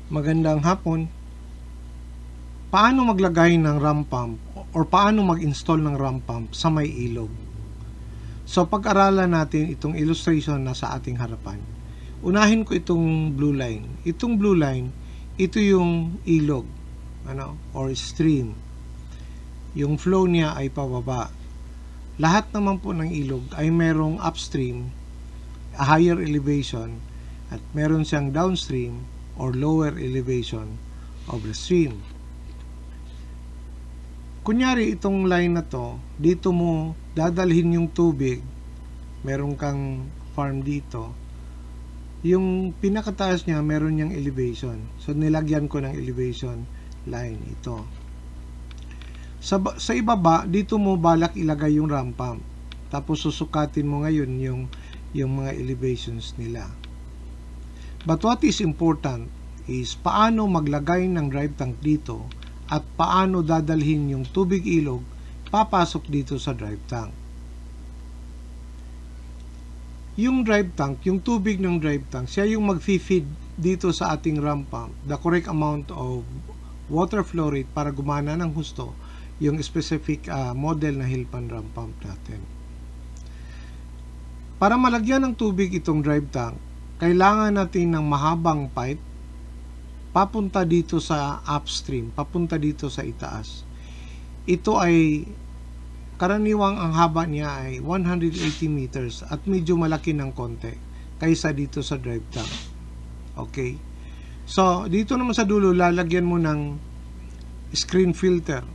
Magandang hapon. Paano maglagay ng ramp pump or paano mag-install ng ramp pump sa may ilog? So pag-aralan natin itong illustration na sa ating harapan. Unahin ko itong blue line. Itong blue line, ito yung ilog, or stream. Yung flow niya ay pababa. Lahat naman po ng ilog ay merong upstream, a higher elevation, at meron siyang downstream or lower elevation of the stream. Kunyari itong line na to, dito mo dadalhin yung tubig, meron kang farm dito, yung pinakataas niya meron niyang elevation, so nilagyan ko ng elevation line ito. Sa ibaba, dito mo balak ilagay yung ramp pump, tapos susukatin mo ngayon yung mga elevations nila. But what is important is paano maglagay ng drive tank dito at paano dadalhin yung tubig ilog papasok dito sa drive tank. Yung drive tank, yung tubig ng drive tank, siya yung mag-feed dito sa ating ramp pump, the correct amount of water flow rate para gumana ng husto yung specific model na Hilpan ramp pump natin. Para malagyan ng tubig itong drive tank, kailangan natin ng mahabang pipe papunta dito sa upstream, papunta dito sa itaas. Ito ay karaniwang ang haba niya ay 180 meters at medyo malaki ng konti kaysa dito sa drive tank. Okay? So, dito naman sa dulo, lalagyan mo ng screen filter.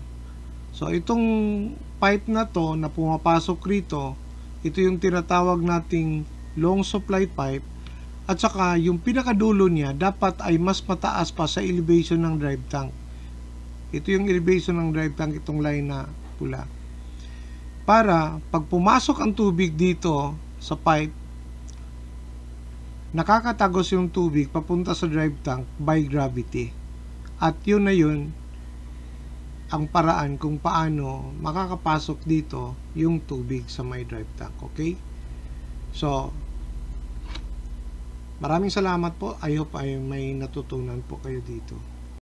So, itong pipe na to na pumapasok rito, ito yung tinatawag nating long supply pipe. At saka yung pinakadulo niya dapat ay mas mataas pa sa elevation ng drive tank. Ito yung elevation ng drive tank, itong line na pula. Para pag pumasok ang tubig dito sa pipe, nakakatagos yung tubig papunta sa drive tank by gravity. At yun na yun ang paraan kung paano makakapasok dito yung tubig sa may drive tank. Okay? So, maraming salamat po. I hope ay may natutunan po kayo dito.